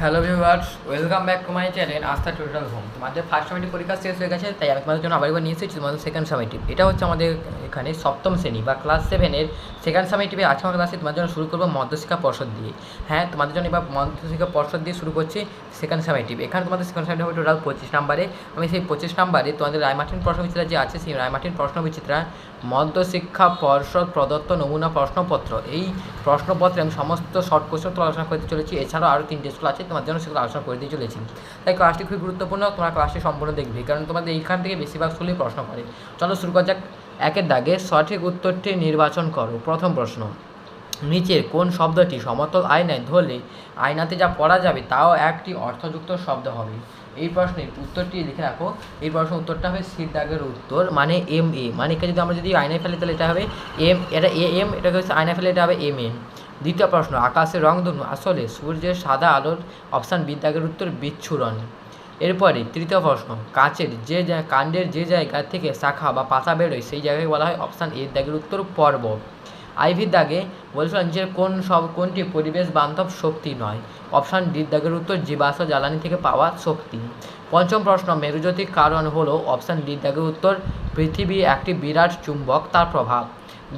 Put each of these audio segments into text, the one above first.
Hello viewers, welcome back to my channel আস্থা tutorial home. তোমাদের first summative পরীক্ষা শেষ হয়ে গেছে, তাই আমি তোমাদের জন্য আবার নিয়ে এসেছি তোমাদের সেকেন্ড সামেটিভ। এটা হচ্ছে আমাদের এখানে সপ্তম শ্রেণী বা ক্লাস 7-এর সেকেন্ড সামেটিভে আজকে আমার ক্লাসে তোমাদের জন্য শুরু করবো মধ্যশিক্ষা পর্ষদ দিয়ে। হ্যাঁ, তোমাদের জন্য এবার মধ্যশিক্ষা পর্ষদ দিয়ে শুরু করছি সেকেন্ড সামেটিভ। এখানে তোমাদের সেকেন্ড সামেটিভ হবে টোটাল 25 নাম্বারে। আমি সেই 25 নাম্বারে তোমাদের রায়মার্টিন প্রশ্নবিচিত্রা যে আছে, সেই রায়মার্টিন প্রশ্নবিচিত্রা মধ্যশিক্ষা পর্ষদ প্রদত্ত নমুনা প্রশ্নপত্র, এই প্রশ্নপত্রে আমি সমস্ত শর্ট কোশ্চেন তো আলোচনা করতে চলেছি। এছাড়াও আরও 3 স্কুল আছে, তোমার জন্য সেগুলো আলোচনা করে দিয়ে চলেছি। তাই ক্লাসটি খুবই গুরুত্বপূর্ণ, তোমার ক্লাসটি সম্পূর্ণ দেখবে, কারণ তোমাদের এইখান থেকে বেশিরভাগ স্কুলেই প্রশ্ন করে। চলো শুরু করা যাক। একের দাগে সঠিক উত্তরটি নির্বাচন করো। প্রথম প্রশ্ন, নিচের কোন শব্দটি সমতল আয়নায় ধরলে আয়নাতে যা পড়া যাবে তাও একটি অর্থযুক্ত শব্দ হবে? এই প্রশ্নের উত্তরটি লিখে রাখো। এই প্রশ্নের উত্তরটা হবে সির দাগের উত্তর, মানে এম এ, মানে একে যদি আমরা যদি আয়নায় ফেলে তাহলে এটা হবে এম, এটা এ এম, এটাকে হচ্ছে আয়নায় ফেলে এটা হবে এম এম। দ্বিতীয় প্রশ্ন, আকাশের রংধনু আসলে সূর্যের সাদা আলোর, অপশান বি দাগের উত্তর বিচ্ছুরণ। এরপরে তৃতীয় প্রশ্ন, কাণ্ডের যে জায়গা থেকে শাখা বা পাতা বেরোয় সেই জায়গাকে বলা হয়, অপশান এ দাগের উত্তর পর্ব। আইভির দাগে বলেছিল নিচের কোনটি পরিবেশ বান্ধব শক্তি নয়, অপশান ডি দাগের উত্তর জীবাশ্ম জ্বালানি থেকে পাওয়া শক্তি। পঞ্চম প্রশ্ন, মেরুজ্যোতির কারণ হলো, অপশান ডি দাগের উত্তর পৃথিবী একটি বিরাট চুম্বক, তার প্রভাব।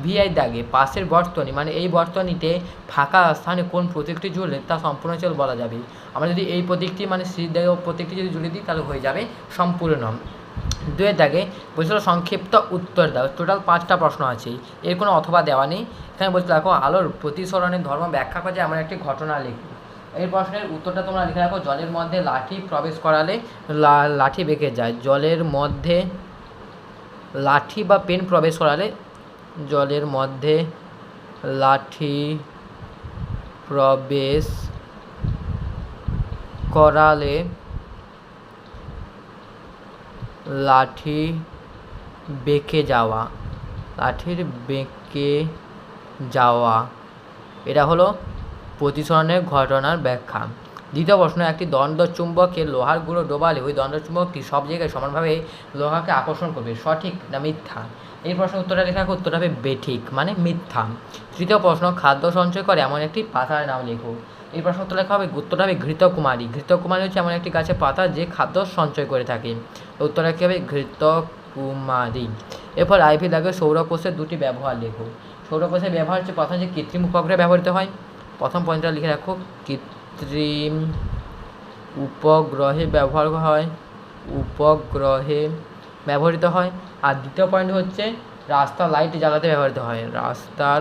ভিআই দাগে পাশের বর্তনী, মানে এই বর্তনীতে ফাঁকা স্থানে কোন প্রতীকটি জুড়লে তা সম্পূর্ণ চল বলা যাবে। আমরা যদি এই প্রতীকটি মানে সি দাগে প্রতীকটি যদি জুড়ে দিই তাহলে হয়ে যাবে সম্পূর্ণ। দুয়ের দাগে বলছিল সংক্ষিপ্ত উত্তর দাও। টোটাল 5টা প্রশ্ন আছে, এর কোনো অথবা দেওয়া নেই। এখানে বলছিল দেখো, আলোর প্রতিসরণের ধর্ম ব্যাখ্যা করে এমন একটি ঘটনা লিখো। এই প্রশ্নের উত্তরটা তোমরা লিখে রাখো। জলের মধ্যে লাঠি প্রবেশ করালে লাঠি বেঁকে যায়। জলের মধ্যে লাঠি বা পেন প্রবেশ করালে, জলের মধ্যে লাঠি প্রবেশ করালে লাঠি বেঁকে যাওয়া, লাঠির বেঁকে যাওয়া, এটা হলো প্রতিসরণের ঘটনার ব্যাখ্যা। দ্বিতীয় প্রশ্ন, একটি দণ্ডচুম্বকে লোহার গুঁড়ো ডোবালে ওই দণ্ডচুম্বকটি সব জায়গায় সমানভাবে লোহাকে আকর্ষণ করবে, সঠিক না মিথ্যা? এই প্রশ্নের উত্তরটা লেখা, উত্তরটা হবে বেঠিক, মানে মিথ্যা। তৃতীয় প্রশ্ন, খাদ্য সঞ্চয় করে এমন একটি পাতার নাম লেখো। এই প্রশ্ন উত্তর লেখা হবে, উত্তরটা হবে ঘৃতকুমারী। ঘৃতকুমারী হচ্ছে এমন একটি গাছের পাতা যে খাদ্য সঞ্চয় করে থাকে। উত্তরটা কী হবে? ঘৃতকুমারী। এরপর আইভি দাগে সৌরকোষের 2টি ব্যবহার লেখো। সৌরকোষের ব্যবহার হচ্ছে, প্রথম যে কৃত্রিম উপগ্রহে ব্যবহৃত হয়, প্রথম পয়েন্টটা লিখে রাখো, কৃত্রিম উপগ্রহে ব্যবহার হয়, উপগ্রহে ব্যবহৃত হয়। আর দ্বিতীয় পয়েন্ট হচ্ছে রাস্তার লাইট জ্বালাতে ব্যবহৃত হয়, রাস্তার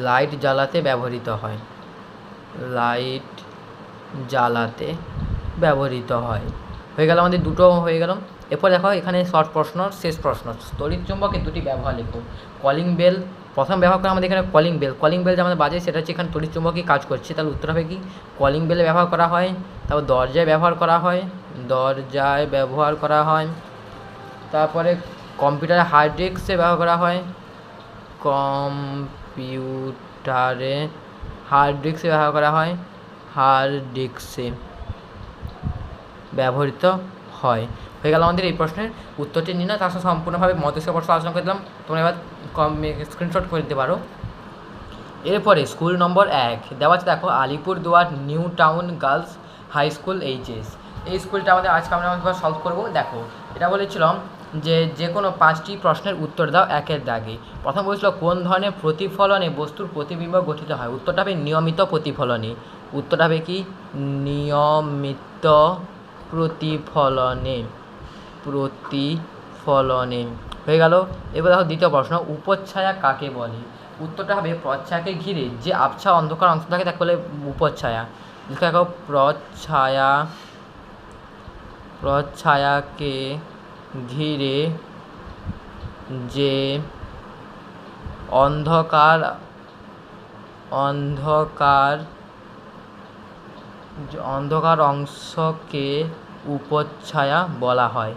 লাইট জ্বালাতে ব্যবহৃত হয়, লাইট জ্বালাতে ব্যবহৃত হয়। হয়ে গেল আমাদের দুটো হয়ে গেল। এরপর দেখো এখানে শর্ট প্রশ্ন, শেষ প্রশ্ন, তড়িৎ চুম্বকের 2টি ব্যবহার লেখো। কলিং বেল, প্রথম ব্যবহার করা আমাদের এখানে কলিং বেল। কলিং বেল যে আমাদের বাজে সেটা হচ্ছে এখানে তড়িৎ চুম্বকই কাজ করছে, তাহলে উত্তর হবে কি? কলিং বেলে ব্যবহার করা হয়। তারপর দরজায় ব্যবহার করা হয়, দরজায় ব্যবহার করা হয়। তারপরে কম্পিউটারে হার্ড ডিস্কে ব্যবহার করা হয়, কম্পিউটারে হার্ড ডিস্কে ব্যবহার করা হয়, হার্ড ডিস্কে ব্যবহৃত হয়। হয়ে গেল আমাদের এই প্রশ্নের উত্তরটি নিয়ে না, তার সাথে সম্পূর্ণভাবে মধ্যশিক্ষা পর্ষদ আলোচনা করে দিলাম। তোমরা এবার স্ক্রিনশট করে দিতে পারো। এরপরে স্কুল নম্বর 1 দেওয়া আছে, দেখো, Alipurduar new town girls high school HS. এই স্কুলটা আমাদের আজকে আমরা সলভ করবো। দেখো, এটা বলেছিলাম যে কোনো 5টি প্রশ্নের উত্তর দাও একের দাগে। প্রথম বলেছিল কোন ধরনের প্রতিফলনে বস্তুর প্রতিবিম্ব গঠিত হয়? উত্তরটা হবে নিয়মিত প্রতিফলনে। উত্তরটা হবে কি? নিয়মিত প্রতিফলনে, প্রতিফলনে। হয়ে গেল। এবার দেখো দ্বিতীয় প্রশ্ন, উপচ্ছায়া কাকে বলে? উত্তরটা হবে প্রচ্ছায়াকে ঘিরে যে আবছা অন্ধকার অংশ থাকে তাকে বলে উপচ্ছায়া। দেখো, প্রচ্ছায়াকে ঘিরে যে অন্ধকার অংশকে উপচ্ছায়া বলা হয়,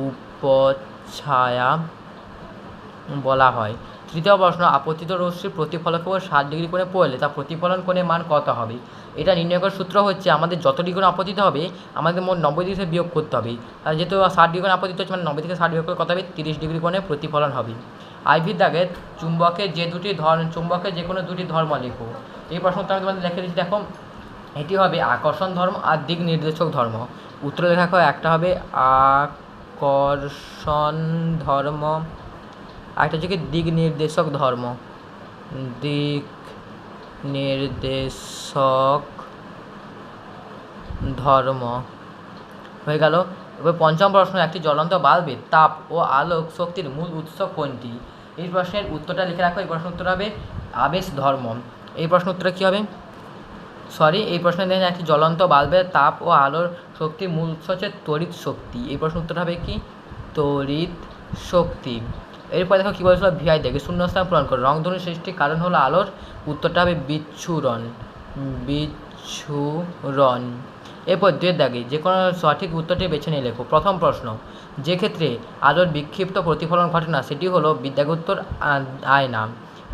উপচ্ছায়া বলা হয়। তৃতীয় প্রশ্ন, আপতিত রশ্মির প্রতিফলক 60 ডিগ্রি কোণে পড়লে তার প্রতিফলন কোণের মান কত হবে? এটা নির্ণয় করার সূত্র হচ্ছে, আমাদের যত ডিগ্রি কোণে আপতিত হবে আমাদের মোট 90 ডিগ্রি বিয়োগ করতে হবে। আর যেহেতু 60 ডিগ্রি কোণে আপতিত হচ্ছে, মানে 90 থেকে 60 বিয়োগ করে কত হবে? 30 ডিগ্রি কোণে প্রতিফলন হবে। IV দাগে চুম্বকের যে কোনো দুটি ধর্ম লেখো। এই প্রশ্নটা আমি তোমাদের লিখে দিচ্ছি, দেখো এটি হবে আকর্ষণ ধর্ম আর দিক নির্দেশক ধর্ম। উত্তর লেখা হয়, একটা হবে আকর্ষণ ধর্ম, আরেকটা হচ্ছে কি দিক নির্দেশক ধর্ম। দিক নির্দেশক ধর্ম হয়ে গেল। এবার পঞ্চম প্রশ্ন, একটি জ্বলন্ত বাল্বের তাপ ও আলোক শক্তির মূল উৎস কোনটি? এই প্রশ্নের উত্তরটা লিখে রাখো। এই প্রশ্নের উত্তর হবে আবেশ ধর্ম। এই প্রশ্ন উত্তরটা কী হবে? এই প্রশ্নে দেখেন, একটি জ্বলন্ত বাল্বের তাপ ও আলোর শক্তির মূল উৎস হচ্ছে তড়িৎ শক্তি। এই প্রশ্ন উত্তরটা হবে কি? তড়িৎ শক্তি। এরপর দেখো কী বলেছিল, ভিআই দেখে শূন্যস্থান পূরণ করো। রংধনু সৃষ্টির কারণ হলো আলোর, উত্তরটা হবে বিচ্ছুরণ। বিচ্ছুরণ। এরপর দুয়ের দাগে যে কোনো সঠিক উত্তরটি বেছে নিয়ে লেখো। প্রথম প্রশ্ন, যে ক্ষেত্রে আলোর বিক্ষিপ্ত প্রতিফলন ঘটে না সেটি হলো বিদ্যাগুপ্তর আয়না।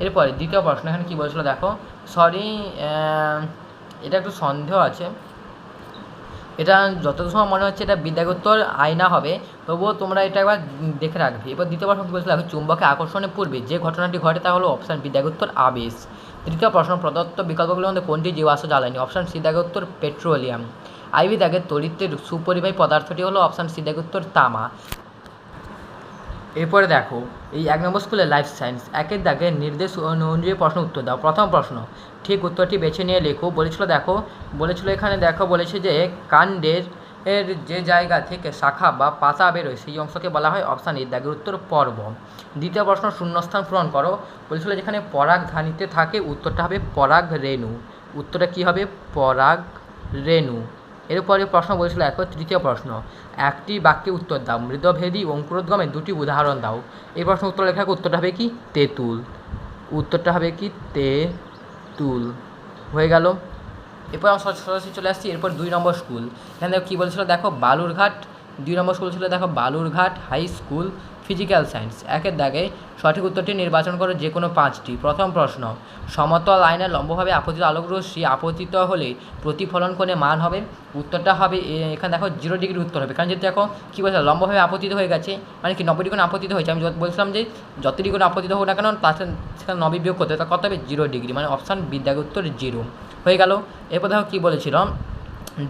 এরপরে দ্বিতীয় প্রশ্ন, এখানে কী বলেছিল দেখো, এটা একটু সন্দেহ আছে, এটা যতদূর সময় মনে হচ্ছে এটা বিদ্যাগুপ্তর আয়না হবে, তবুও তোমরা এটা একবার দেখে রাখবে। এবার দ্বিতীয় প্রশ্ন কী বলেছিল দেখো, চুম্বকে আকর্ষণের পূর্বে যে ঘটনাটি ঘটে তা হলো অপশান বিদ্যাগুপ্তর আবেশ। তৃতীয় প্রশ্ন, প্রদত্ত বিকল্পগুলোর মধ্যে কোনটি জীবাশ্ম জ্বালানি? Option বিদ্যাগুপ্তর petroleum. IV দাগের তড়িতের সুপরিবাহী পদার্থটি হলো অপশান বিদ্যাগুপ্তর তামা। এরপরে দেখো, এই 1 নম্বর স্কুলের লাইফ সায়েন্স একের দাগের নির্দেশ অনুযায়ী প্রশ্ন উত্তর দাও। প্রথম প্রশ্ন, ঠিক উত্তরটি বেছে নিয়ে লেখো। বলেছিল এখানে দেখো, বলেছে যে কাণ্ডের যে জায়গা থেকে শাখা বা পাতা বেরোয় সেই অংশকে বলা হয় অপশান এ দাগের উত্তর পর্ব। দ্বিতীয় প্রশ্ন, শূন্যস্থান পূরণ করো। বলেছিল যেখানে পরাগ ধানীতে থাকে, উত্তরটা হবে পরাগ রেণু। উত্তরটা কী হবে? পরাগ রেণু। এরপরে প্রশ্ন বলেছিল দেখো, তৃতীয় প্রশ্ন, একটি বাক্যে উত্তর দাও। মৃদভেদী অঙ্কুরোদ্গমের দুটি উদাহরণ দাও। এই প্রশ্ন উত্তর লেখা, উত্তরটা হবে কি? তেঁতুল। উত্তরটা হবে কি? তেঁতুল। হয়ে গেল। এরপর আমরা সরাসরি চলে আসছি এরপর 2 নম্বর স্কুল। এখানে দেখো কী বলেছিল দেখো, বালুরঘাট। 2 নম্বর স্কুল ছিল দেখো Balurghat high school, physical science. একের দাগে সঠিক উত্তরটি নির্বাচন করো যে কোনো 5টি। প্রথম প্রশ্ন, সমতল আয়নায় লম্বভাবে আপতিত আলোকরশ্মি আপতিত হলে প্রতিফলন কোণে মান হবে? উত্তরটা হবে এখানে দেখো 0 ডিগ্রি উত্তর হবে, কারণ যদি দেখো কী বলছে, লম্বভাবে আপতিত হয়ে গেছে মানে কি 90 ডিগ্রি আপতিত হয়েছে। আমি বলছিলাম যে যত ডিগ্রি আপতিত হোক না কেন তার সেখানে 90 বিয়োগ করতে, তা কত হবে? 0 ডিগ্রি, মানে অপশান বিদ্যাগ উত্তর 0 হয়ে গেল। এরপর দেখো কী বলেছিল,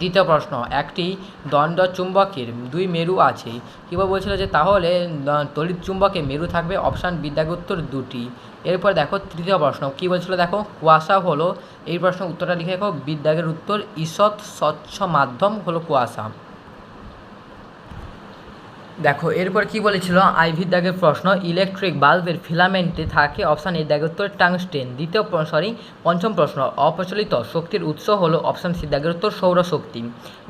দ্বিতীয় প্রশ্ন, একটি দণ্ড চুম্বকের 2 মেরু আছে। কীভাবে বলছিল যে তাহলে তড়িৎ চুম্বকে মেরু থাকবে? অপশান বিদ্যাগ উত্তর 2টি। এরপর দেখো তৃতীয় প্রশ্ন, কী বলছিল দেখো, কুয়াশা হলো, এই প্রশ্ন উত্তরটা লিখে দেখো, বিদ্যাগের উত্তর ঈষৎ স্বচ্ছ মাধ্যম হলো কুয়াশা। দেখো এরপর কি বলেছিল, IV দাগের প্রশ্ন, ইলেকট্রিক বাল্বের ফিলামেন্টে থাকে অপশান এ দাগের উত্তর টাংস্টেন। পঞ্চম প্রশ্ন, অপ্রচলিত শক্তির উৎস হলো অপশান সি দাগের উত্তর সৌরশক্তি।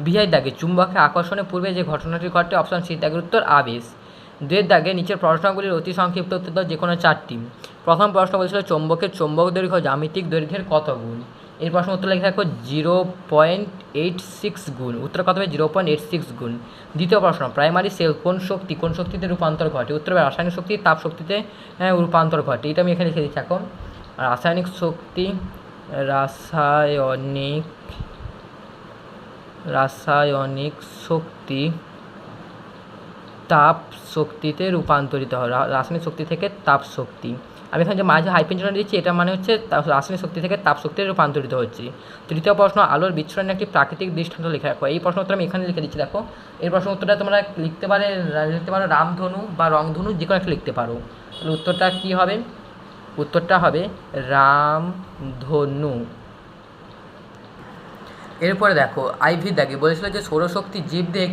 VI দাগে চুম্বকে আকর্ষণের পূর্বে যে ঘটনাটি ঘটে অপশান সি দাগের উত্তর আবেশ। 2 দাগে নিচের প্রশ্নগুলির অতি সংক্ষিপ্ত উত্তর দাও যে কোনো 4টি। প্রথম প্রশ্ন বলেছিল চৌম্বকের চৌম্বক দৈর্ঘ্য জ্যামিতিক দৈর্ঘ্যের কত গুণ? এই প্রশ্ন উত্তর লিখে রাখো 0.86 গুণ। উত্তর কত হবে? 0.86 গুণ। দ্বিতীয় প্রশ্ন, প্রাইমারি সেল কোন শক্তিতে রূপান্তর ঘটে? উত্তর হবে রাসায়নিক শক্তি তাপ শক্তিতে রূপান্তর ঘটে। এটা আমি এখানে লিখে দিচ্ছি এখন, রাসায়নিক শক্তি তাপ শক্তিতে রূপান্তরিত হয়। রাসায়নিক শক্তি থেকে তাপ শক্তি। আমি এখানে যে মাঝে হাইপেনশন দিচ্ছি এটা মানে হচ্ছে রাসায়নিক শক্তি থেকে তাপ শক্তিতে রূপান্তরিত হচ্ছে। তৃতীয় প্রশ্ন, আলোর বিচ্ছুরণের একটি প্রাকৃতিক দৃষ্টান্ত লিখে রাখো। এই প্রশ্ন উত্তর আমি এখানে লিখে দিচ্ছি দেখো। এই প্রশ্ন উত্তরটা তোমরা লিখতে পারো রামধনু বা রংধনু, যে কোনো একটা লিখতে পারো। তাহলে উত্তরটা কী হবে? উত্তরটা হবে রামধনু। এরপরে দেখো IV দাগে বলেছিল যে সৌরশক্তি জীবদেহে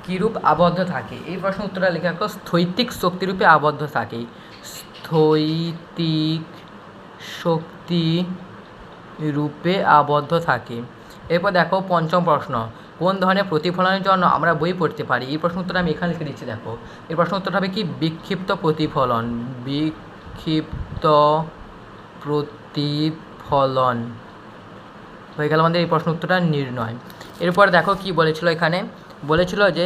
কীরূপ আবদ্ধ থাকে? এই প্রশ্ন উত্তরটা লিখে রাখো, স্থৈতিক শক্তিরূপে আবদ্ধ থাকে। স্থৈতিক শক্তি রূপে আবদ্ধ থাকে। এরপর দেখো পঞ্চম প্রশ্ন, কোন ধরনের প্রতিফলনের জন্য আমরা বই পড়তে পারি? এই প্রশ্ন উত্তরটা আমি এখানে লিখে দিচ্ছি দেখো। এই প্রশ্ন উত্তরটা হবে কি? বিক্ষিপ্ত প্রতিফলন। বিক্ষিপ্ত প্রতিফলন হয়ে গেল আমাদের এই প্রশ্ন উত্তরটা নির্ণয়। এরপর দেখো কি বলেছিল, এখানে বলেছিল যে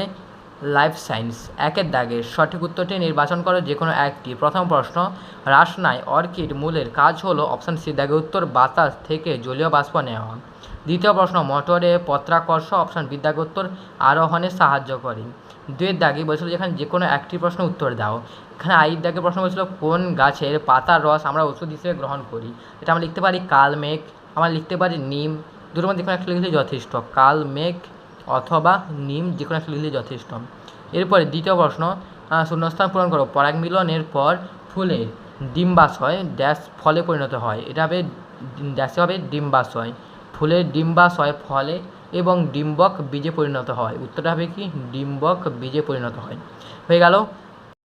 লাইফ সায়েন্স একের দাগের সঠিক উত্তরটি নির্বাচন করো যে কোনো একটি। প্রথম প্রশ্ন, রাসনায় অর্কিড মূলের কাজ হলো অপশান সি দাগের উত্তর বাতাস থেকে জলীয় বাষ্প নেওয়া। দ্বিতীয় প্রশ্ন, মোটরে পত্রাকর্ষ অপশান বি দাগের উত্তর আরোহণে সাহায্য করে। দুয়ের দাগে বলেছিল যেখানে যে কোনো একটি প্রশ্ন উত্তর দাও। এখানে আইয়ের দাগে প্রশ্ন বলেছিল কোন গাছের পাতার রস আমরা ওষুধ হিসেবে গ্রহণ করি। এটা আমরা লিখতে পারি কালমেঘ, আমরা লিখতে পারি নিম, দুটোর মধ্যে যে কোনো একটা লিখলে যথেষ্ট, কালমেঘ অথবা নিম যে কোনো একটা লিখলে যথেষ্ট। এরপরে দ্বিতীয় প্রশ্ন, শূন্যস্থান পূরণ করো। পরাগ মিলনের পর ফুলের ডিম্বাশয় ড্যাশ ফলে পরিণত হয়। এটা হবে ড্যাশে হবে ডিম্বাশয়, ফুলের ডিম্বাশয় ফলে এবং ডিম্বক বীজে পরিণত হয়। উত্তরটা হবে কি ডিম্বক বীজে পরিণত হয়। হয়ে গেল।